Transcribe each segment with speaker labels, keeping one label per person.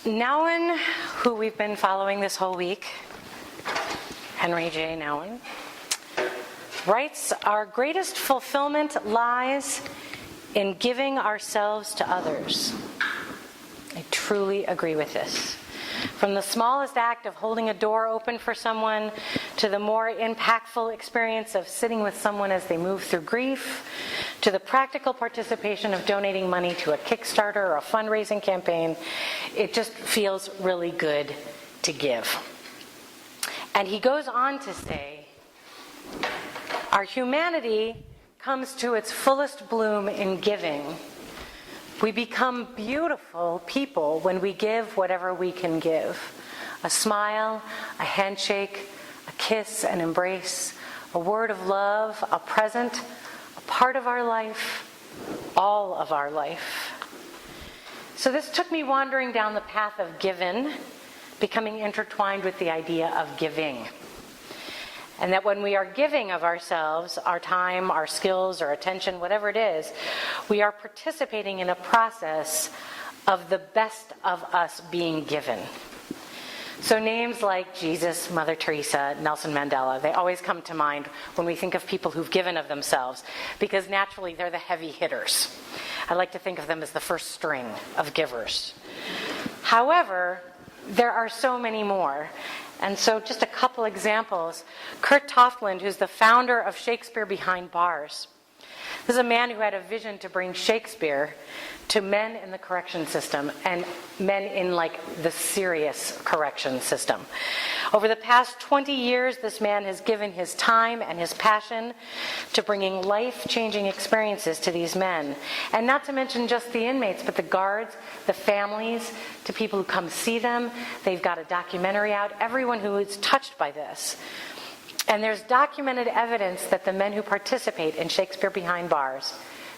Speaker 1: Nouwen, who we've been following this whole week, Henri J. Nouwen, writes, "Our greatest fulfillment lies in giving ourselves to others." I truly agree with this. From the smallest act of holding a door open for someone to the more impactful experience of sitting with someone as they move through grief, to the practical participation of donating money to a Kickstarter or a fundraising campaign, it just feels really good to give. And he goes on to say, our humanity comes to its fullest bloom in giving. We become beautiful people when we give whatever we can give. A smile, a handshake, a kiss, an embrace, a word of love, a present, a part of our life, all of our life. So this took me wandering down the path of given, becoming intertwined with the idea of giving. And that when we are giving of ourselves, our time, our skills, our attention, whatever it is, we are participating in a process of the best of us being given. So names like Jesus, Mother Teresa, Nelson Mandela, they always come to mind when we think of people who've given of themselves, because naturally they're the heavy hitters. I like to think of them as the first string of givers. However, there are so many more. And so just a couple examples. Kurt Toftland, who's the founder of Shakespeare Behind Bars. This is a man who had a vision to bring Shakespeare to men in the correction system and men in like the serious correction system. Over the past 20 years, this man has given his time and his passion to bringing life-changing experiences to these men. And not to mention just the inmates, but the guards, the families, to people who come see them. They've got a documentary out. Everyone who is touched by this. And there's documented evidence that the men who participate in Shakespeare Behind Bars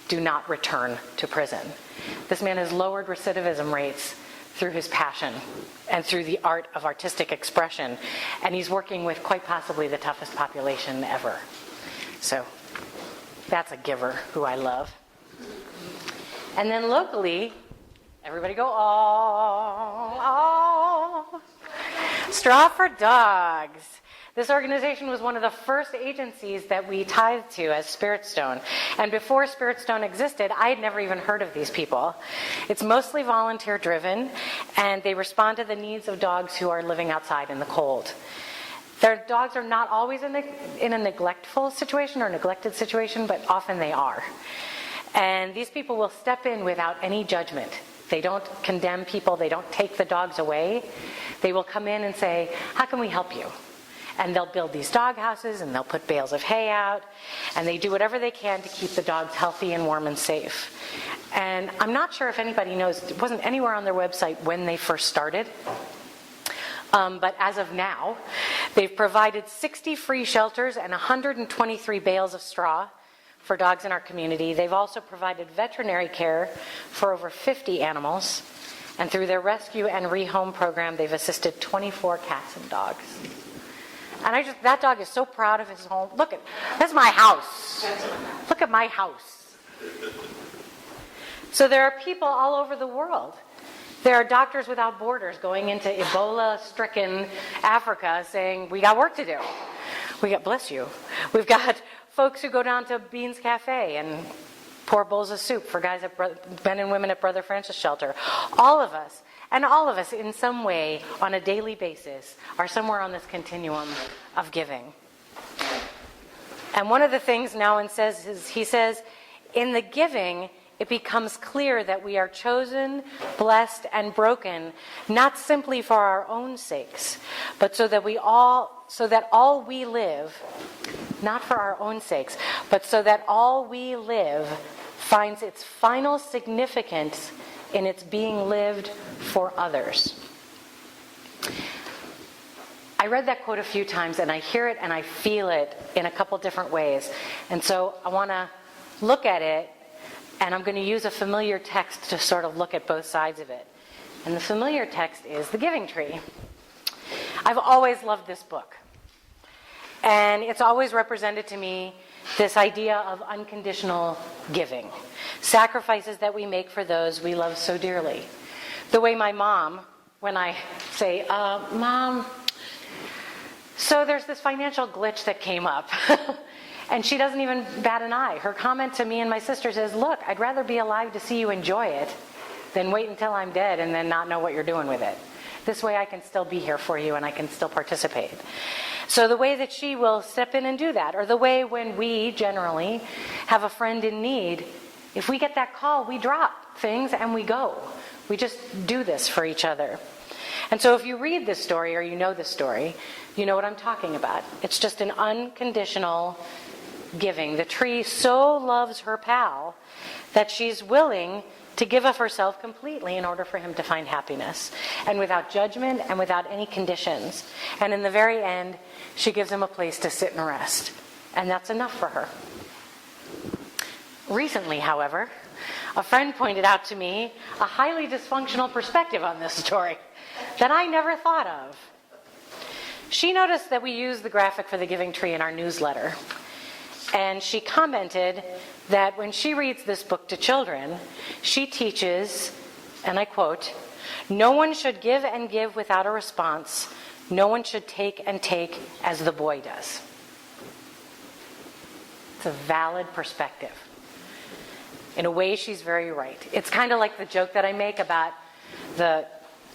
Speaker 1: do not return to prison. This man has lowered recidivism rates through his passion and through the art of artistic expression. And he's working with quite possibly the toughest population ever. So that's a giver who I love. And then locally, everybody go, oh, oh. Straw for Dogs. This organization was one of the first agencies that we tithed to as Spirit Stone. And before Spirit Stone existed, I had never even heard of these people. It's mostly volunteer driven, and they respond to the needs of dogs who are living outside in the cold. Their dogs are not always in a neglectful situation or neglected situation, but often they are. And these people will step in without any judgment. They don't condemn people. They don't take the dogs away. They will come in and say, how can we help you? And they'll build these dog houses, and they'll put bales of hay out, and they do whatever they can to keep the dogs healthy and warm and safe. And I'm not sure if anybody knows, it wasn't anywhere on their website when they first started, but as of now, they've provided 60 free shelters and 123 bales of straw for dogs in our community. They've also provided veterinary care for over 50 animals, and through their rescue and rehome program, they've assisted 24 cats and dogs. And that dog is so proud of his home. Look, that's my house. Look at my house. So there are people all over the world. There are Doctors Without Borders going into Ebola-stricken Africa saying, we got work to do. Bless you. We've got folks who go down to Beans Cafe and pour bowls of soup for guys at men and women at Brother Francis Shelter. All of us in some way on a daily basis are somewhere on this continuum of giving. And one of the things Nouwen says is, he says, in the giving, it becomes clear that we are chosen, blessed, and broken, not simply for our own sakes, but so that all we live, not for our own sakes, but so that all we live finds its final significance in its being lived for others. I read that quote a few times, and I hear it and I feel it in a couple different ways. And so I want to look at it, and I'm going to use a familiar text to sort of look at both sides of it. And the familiar text is The Giving Tree. I've always loved this book. And it's always represented to me this idea of unconditional giving, sacrifices that we make for those we love so dearly. The way my mom when I say, Mom, so there's this financial glitch that came up. And she doesn't even bat an eye. Her comment to me and my sisters is, look, I'd rather be alive to see you enjoy it than wait until I'm dead and then not know what you're doing with it. This way I can still be here for you and I can still participate. So the way that she will step in and do that, or the way when we generally have a friend in need, if we get that call, we drop things and we go. We just do this for each other. And so if you read this story or you know this story, you know what I'm talking about. It's just an unconditional giving. The tree so loves her pal that she's willing to give of herself completely in order for him to find happiness, and without judgment and without any conditions. And in the very end, she gives him a place to sit and rest. And that's enough for her. Recently, however, a friend pointed out to me a highly dysfunctional perspective on this story that I never thought of. She noticed that we use the graphic for the giving tree in our newsletter. And she commented that when she reads this book to children, she teaches, and I quote, "No one should give and give without a response. No one should take and take as the boy does." It's a valid perspective. In a way, she's very right. It's kind of like the joke that I make about the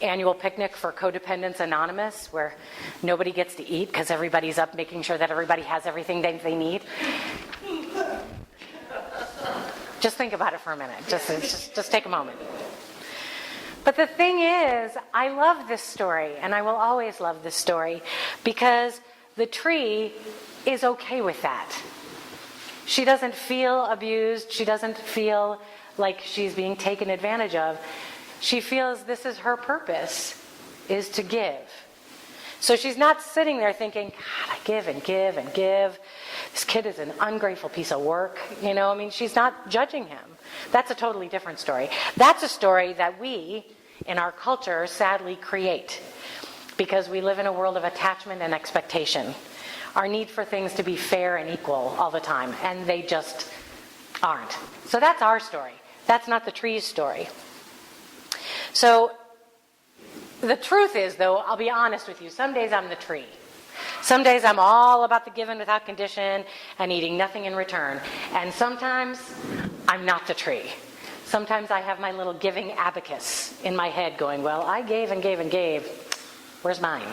Speaker 1: annual picnic for Codependents Anonymous, where nobody gets to eat because everybody's up making sure that everybody has everything they need. Just think about it for a minute. Just take a moment. But the thing is, I love this story, and I will always love this story, because the tree is okay with that. She doesn't feel abused. She doesn't feel like she's being taken advantage of. She feels this is her purpose, is to give. So she's not sitting there thinking, God, I give and give and give. This kid is an ungrateful piece of work. She's not judging him. That's a totally different story. That's a story that we, in our culture, sadly create, because we live in a world of attachment and expectation. Our need for things to be fair and equal all the time, and they just aren't. So that's our story. That's not the tree's story. So the truth is, though, I'll be honest with you, some days I'm the tree. Some days I'm all about the giving without condition and eating nothing in return. And sometimes I'm not the tree. Sometimes I have my little giving abacus in my head going, well, I gave and gave and gave. Where's mine?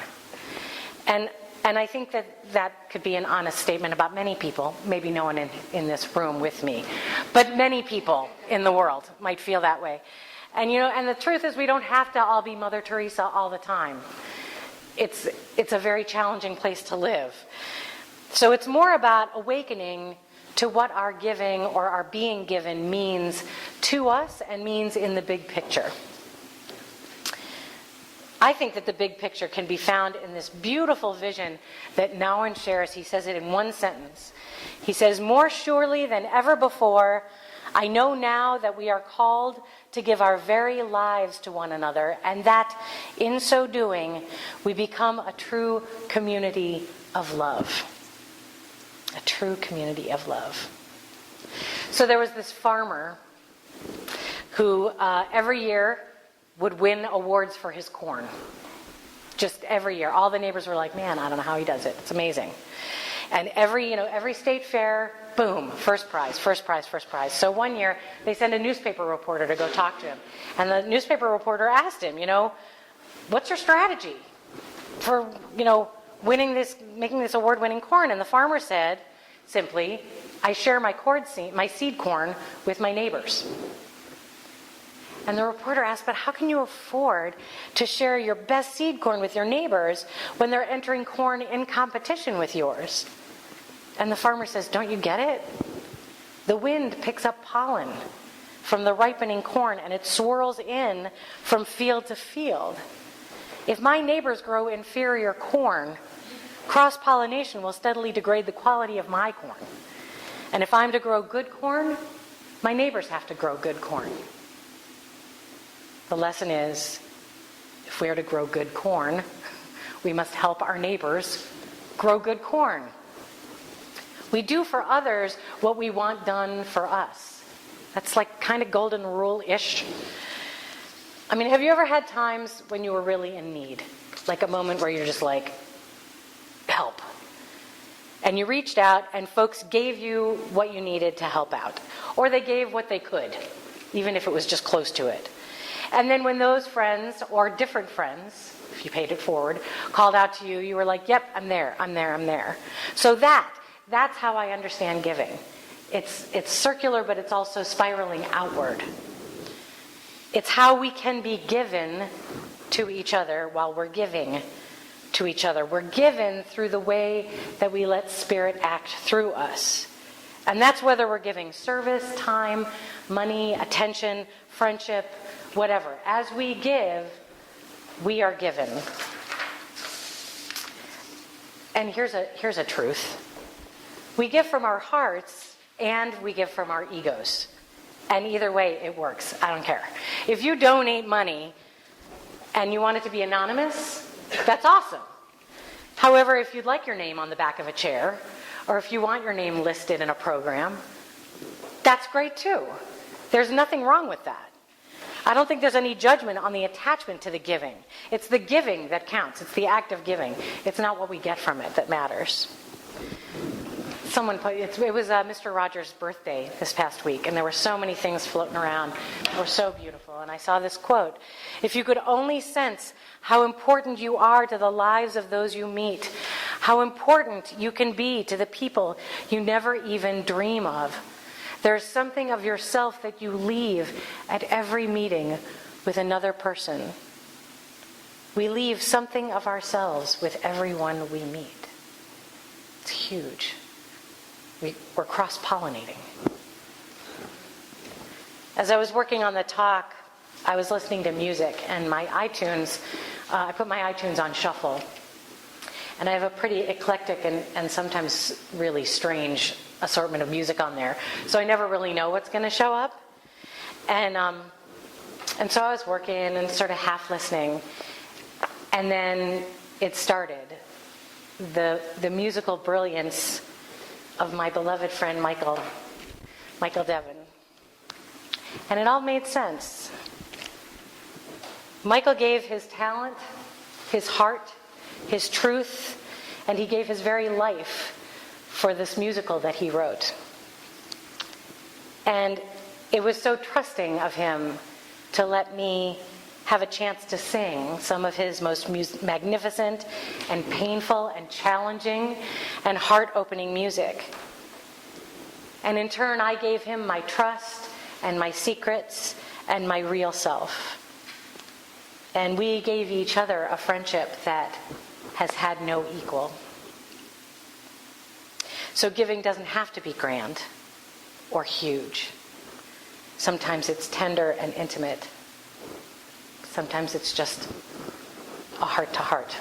Speaker 1: And I think that could be an honest statement about many people. Maybe no one in this room with me. But many people in the world might feel that way. And the truth is, we don't have to all be Mother Teresa all the time. It's a very challenging place to live. So it's more about awakening to what our giving or our being given means to us and means in the big picture. I think that the big picture can be found in this beautiful vision that Nouwen shares. He says it in one sentence. He says, "More surely than ever before, I know now that we are called to give our very lives to one another, and that in so doing, we become a true community of love." A true community of love. So there was this farmer who every year would win awards for his corn. Just every year. All the neighbors were like, man, I don't know how he does it. It's amazing. And every state fair, boom, first prize, first prize, first prize. So one year, they sent a newspaper reporter to go talk to him. And the newspaper reporter asked him, what's your strategy for, making this award-winning corn? And the farmer said, simply, I share my seed corn with my neighbors. And the reporter asked, but how can you afford to share your best seed corn with your neighbors when they're entering corn in competition with yours? And the farmer says, don't you get it? The wind picks up pollen from the ripening corn and it swirls in from field to field. If my neighbors grow inferior corn, cross-pollination will steadily degrade the quality of my corn. And if I'm to grow good corn, my neighbors have to grow good corn. The lesson is, if we are to grow good corn, we must help our neighbors grow good corn. We do for others what we want done for us. That's like kind of golden rule-ish. I mean, have you ever had times when you were really in need? Like a moment where you're just like, help. And you reached out and folks gave you what you needed to help out. Or they gave what they could, even if it was just close to it. And then when those friends, or different friends, if you paid it forward, called out to you, you were like, yep, I'm there, I'm there, I'm there. So that's how I understand giving. It's circular, but it's also spiraling outward. It's how we can be given to each other while we're giving to each other. We're given through the way that we let Spirit act through us. And that's whether we're giving service, time, money, attention, friendship, whatever. As we give, we are given. And here's a truth. We give from our hearts and we give from our egos. And either way, it works. I don't care. If you donate money and you want it to be anonymous, that's awesome. However, if you'd like your name on the back of a chair, or if you want your name listed in a program, that's great too. There's nothing wrong with that. I don't think there's any judgment on the attachment to the giving. It's the giving that counts. It's the act of giving. It's not what we get from it that matters. It was Mr. Rogers' birthday this past week, and there were so many things floating around that were so beautiful. And I saw this quote: "If you could only sense how important you are to the lives of those you meet, how important you can be to the people you never even dream of, there's something of yourself that you leave at every meeting with another person. We leave something of ourselves with everyone we meet." It's huge. We're cross-pollinating. As I was working on the talk, I was listening to music, and my iTunes, I put my iTunes on shuffle. And I have a pretty eclectic and sometimes really strange assortment of music on there. So I never really know what's going to show up. And so I was working and sort of half listening. And then it started. The musical brilliance of my beloved friend Michael Devin. And it all made sense. Michael gave his talent, his heart, his truth, and he gave his very life for this musical that he wrote. And it was so trusting of him to let me have a chance to sing some of his most magnificent and painful and challenging and heart-opening music. And in turn, I gave him my trust and my secrets and my real self. And we gave each other a friendship that has had no equal. So giving doesn't have to be grand or huge. Sometimes it's tender and intimate. Sometimes it's just a heart-to-heart.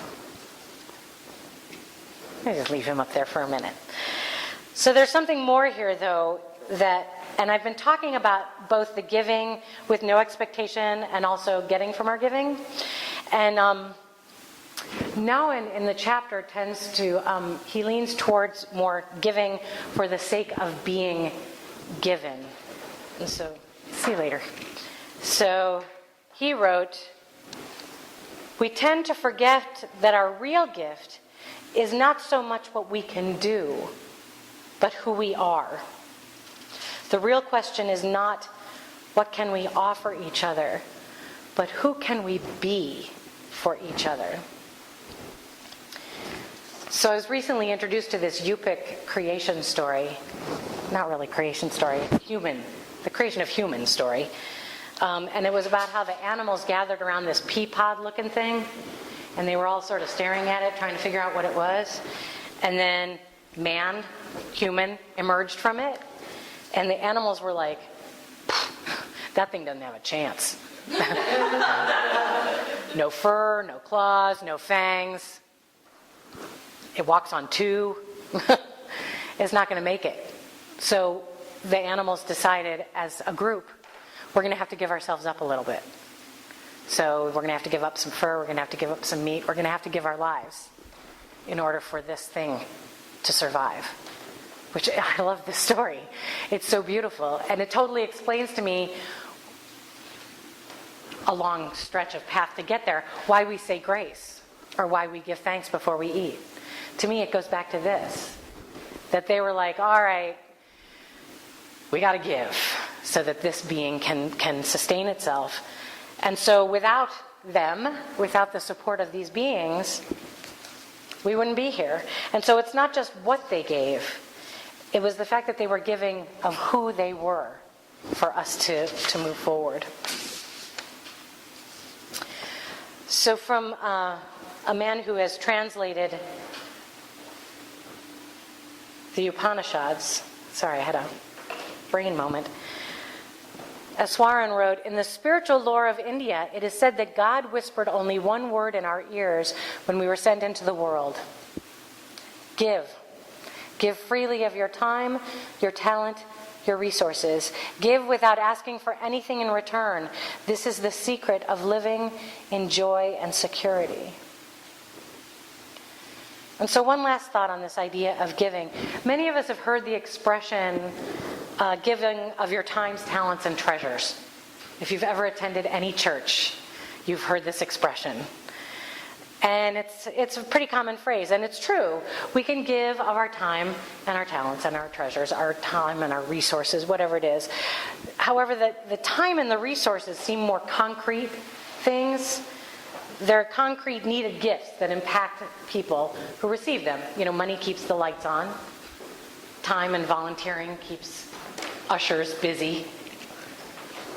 Speaker 1: Let me just leave him up there for a minute. So there's something more here, though, and I've been talking about both the giving with no expectation and also getting from our giving. And Nouwen in the chapter tends to, he leans towards more giving for the sake of being given. And so, see you later. So he wrote, "We tend to forget that our real gift is not so much what we can do, but who we are. The real question is not what can we offer each other, but who can we be for each other." So I was recently introduced to this Yupik creation story. Not really creation story, the creation of human story. And it was about how the animals gathered around this pea pod looking thing, and they were all sort of staring at it, trying to figure out what it was. And then human, emerged from it, and the animals were like, that thing doesn't have a chance. No fur, no claws, no fangs. It walks on two. It's not going to make it. So the animals decided as a group, we're going to have to give ourselves up a little bit. So we're going to have to give up some fur, we're going to have to give up some meat, we're going to have to give our lives in order for this thing to survive. Which, I love this story. It's so beautiful. And it totally explains to me a long stretch of path to get there, why we say grace or why we give thanks before we eat. To me, it goes back to this, that they were like, all right, we got to give so that this being can sustain itself. And so without them, without the support of these beings, we wouldn't be here. And so it's not just what they gave. It was the fact that they were giving of who they were for us to move forward. So from a man who has translated the Upanishads, sorry, I had a brain moment. Aswaran wrote, "In the spiritual lore of India, it is said that God whispered only one word in our ears when we were sent into the world. Give. Give freely of your time, your talent, your resources. Give without asking for anything in return. This is the secret of living in joy and security." And so one last thought on this idea of giving. Many of us have heard the expression, giving of your times, talents, and treasures. If you've ever attended any church, you've heard this expression. And it's a pretty common phrase, and it's true. We can give of our time and our talents and our treasures, our time and our resources, whatever it is. However, the time and the resources seem more concrete things. They're concrete, needed gifts that impact people who receive them. You know, money keeps the lights on. Time and volunteering keeps ushers busy.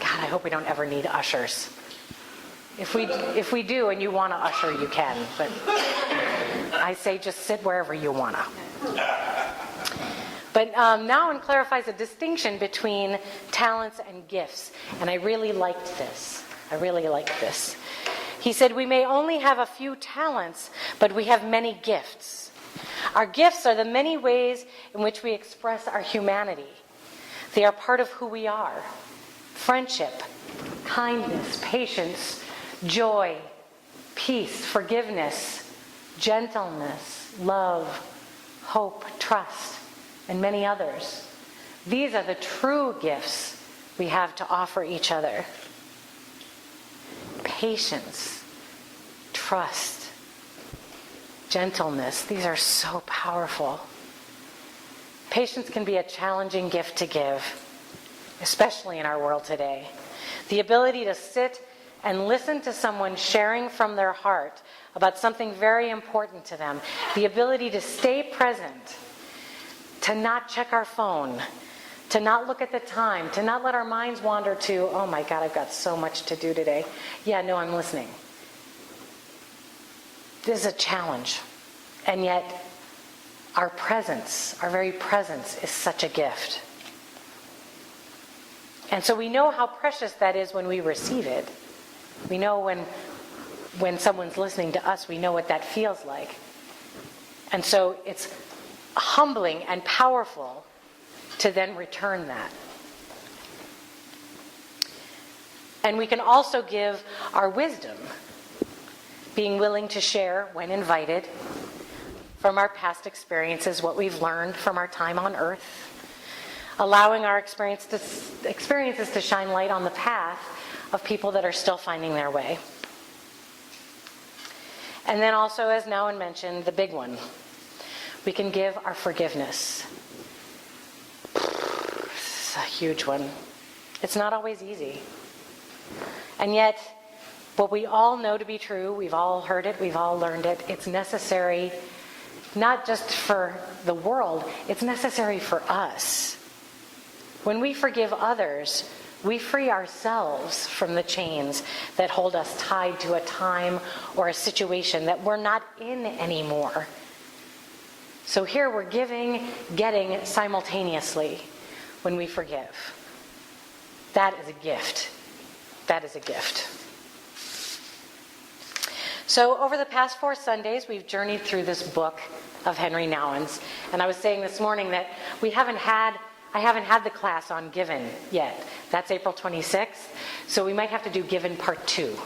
Speaker 1: God, I hope we don't ever need ushers. If we do and you want to usher, you can. But I say just sit wherever you want to. But Nouwen clarifies a distinction between talents and gifts. And I really liked this. He said, "We may only have a few talents, but we have many gifts. Our gifts are the many ways in which we express our humanity. They are part of who we are. Friendship, kindness, patience, joy, peace, forgiveness, gentleness, love, hope, trust, and many others. These are the true gifts we have to offer each other. Patience, trust, gentleness, these are so powerful. Patience can be a challenging gift to give, especially in our world today. The ability to sit and listen to someone sharing from their heart about something very important to them. The ability to stay present, to not check our phone, to not look at the time, to not let our minds wander to, oh my God, I've got so much to do today. Yeah, no, I'm listening. This is a challenge. And yet, our presence, our very presence is such a gift. And so we know how precious that is when we receive it. We know when someone's listening to us, we know what that feels like. And so it's humbling and powerful to then return that. And we can also give our wisdom, being willing to share when invited from our past experiences, what we've learned from our time on earth, allowing our experiences to shine light on the path of people that are still finding their way. And then also, as Nouwen mentioned, the big one, we can give our forgiveness. It's a huge one. It's not always easy. And yet, what we all know to be true, we've all heard it, we've all learned it, it's necessary not just for the world, it's necessary for us. When we forgive others, we free ourselves from the chains that hold us tied to a time or a situation that we're not in anymore. So here we're giving, getting simultaneously when we forgive. That is a gift. That is a gift. So over the past 4 Sundays, we've journeyed through this book of Henri Nouwen's. And I was saying this morning that I haven't had the class on Given yet. That's April 26th. So we might have to do Given Part 2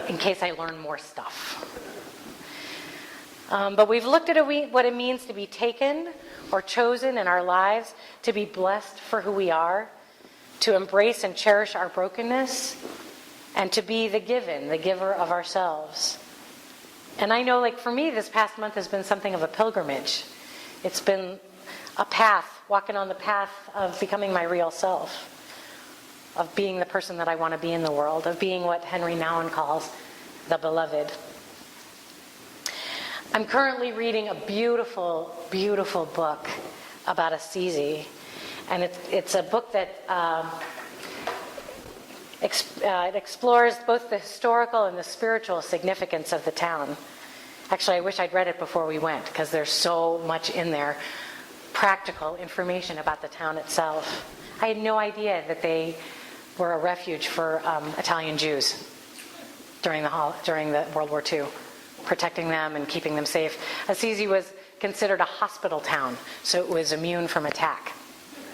Speaker 1: in case I learn more stuff. But we've looked at what it means to be taken or chosen in our lives, to be blessed for who we are, to embrace and cherish our brokenness, and to be the giver of ourselves. And I know, like, for me, this past month has been something of a pilgrimage. It's been a path, walking on the path of becoming my real self, of being the person that I want to be in the world, of being what Henri Nouwen calls the beloved. I'm currently reading a beautiful, beautiful book about Assisi, and it's a book that it explores both the historical and the spiritual significance of the town. Actually, I wish I'd read it before we went, because there's so much in there, practical information about the town itself. I had no idea that they were a refuge for Italian Jews during the World War II, protecting them and keeping them safe. Assisi was considered a hospital town, so it was immune from attack.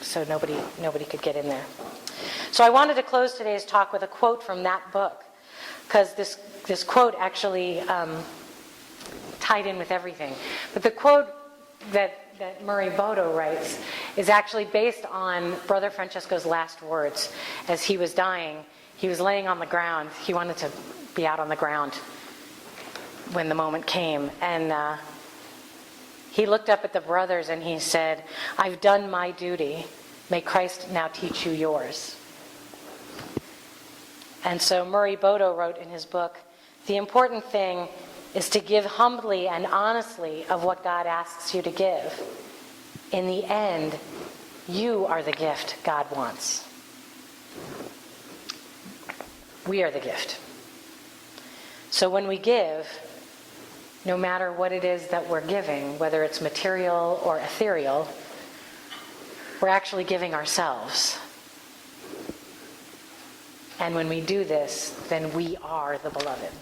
Speaker 1: So nobody could get in there. So I wanted to close today's talk with a quote from that book, because this quote actually tied in with everything. But the quote that Murray Bodo writes is actually based on Brother Francesco's last words. As he was dying, he was laying on the ground. He wanted to be out on the ground when the moment came. And he looked up at the brothers and he said, "I've done my duty. May Christ now teach you yours." And so Murray Bodo wrote in his book, "The important thing is to give humbly and honestly of what God asks you to give. In the end, you are the gift God wants." We are the gift. So when we give, no matter what it is that we're giving, whether it's material or ethereal, we're actually giving ourselves. And when we do this, then we are the beloved.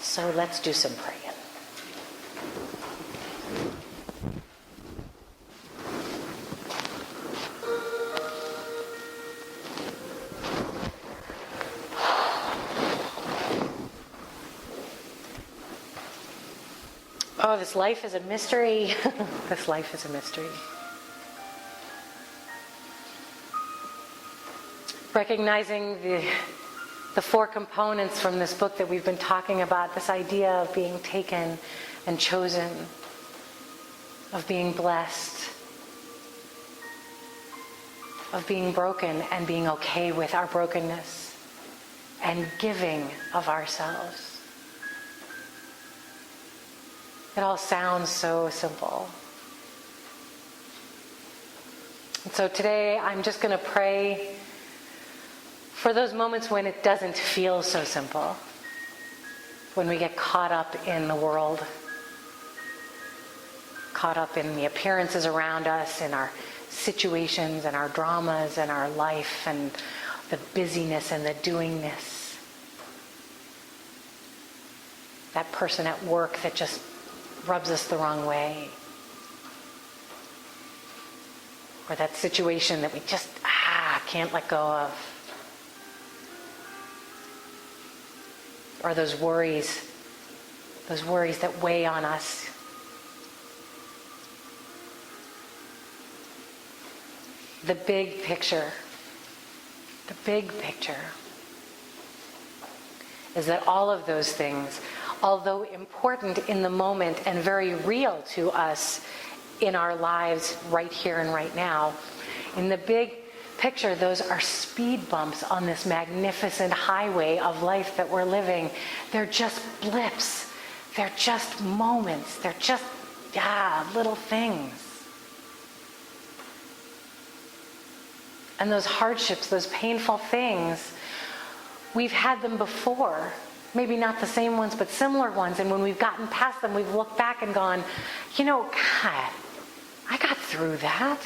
Speaker 1: So let's do some praying. Oh, this life is a mystery. This life is a mystery. Recognizing the four components from this book that we've been talking about, this idea of being taken and chosen, of being blessed, of being broken and being okay with our brokenness, and giving of ourselves. It all sounds so simple. And so today I'm just going to pray for those moments when it doesn't feel so simple, when we get caught up in the world, caught up in the appearances around us, in our situations and our dramas and our life and the busyness and the doingness. That person at work that just rubs us the wrong way. Or that situation that we just can't let go of. Or those worries that weigh on us. The big picture is that all of those things, although important in the moment and very real to us in our lives right here and right now, in the big picture, those are speed bumps on this magnificent highway of life that we're living. They're just blips. They're just moments. They're just, little things. And those hardships, those painful things, we've had them before. Maybe not the same ones, but similar ones. And when we've gotten past them, we've looked back and gone, God, I got through that.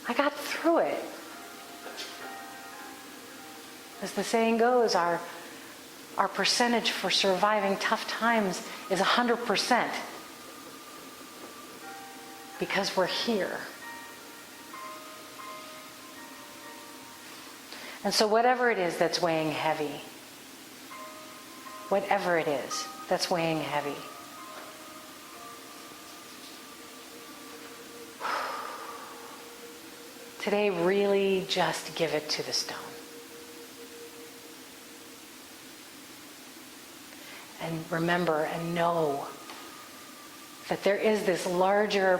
Speaker 1: I got through it. As the saying goes, our percentage for surviving tough times is 100%. Because we're here. And so whatever it is that's weighing heavy, whatever it is that's weighing heavy, today really just give it to the stone. And remember and know that there is this larger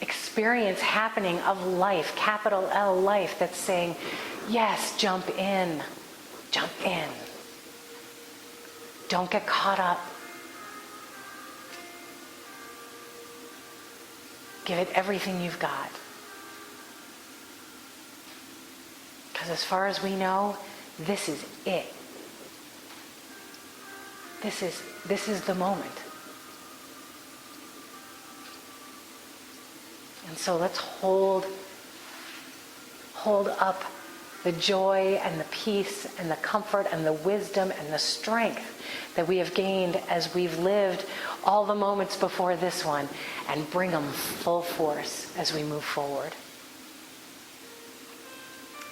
Speaker 1: experience happening of life, capital L life, that's saying, yes, jump in. Jump in. Don't get caught up. Give it everything you've got. Because as far as we know, this is it. This is the moment. And so let's hold up the joy and the peace and the comfort and the wisdom and the strength that we have gained as we've lived all the moments before this one, and bring them full force as we move forward.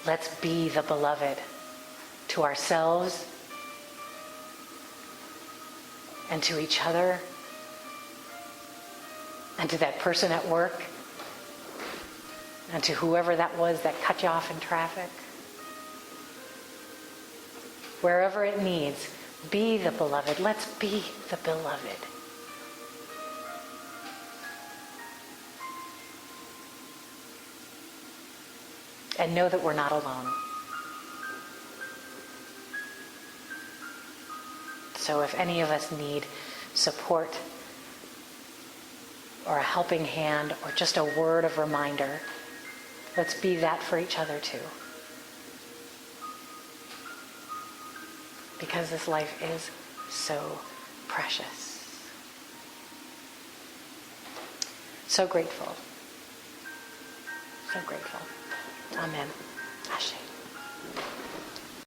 Speaker 1: Let's be the beloved to ourselves and to each other and to that person at work and to whoever that was that cut you off in traffic. Wherever it needs, be the beloved. Let's be the beloved. And know that we're not alone. So if any of us need support or a helping hand or just a word of reminder, let's be that for each other too. Because this life is so precious. So grateful. So grateful. Amen. Ashe.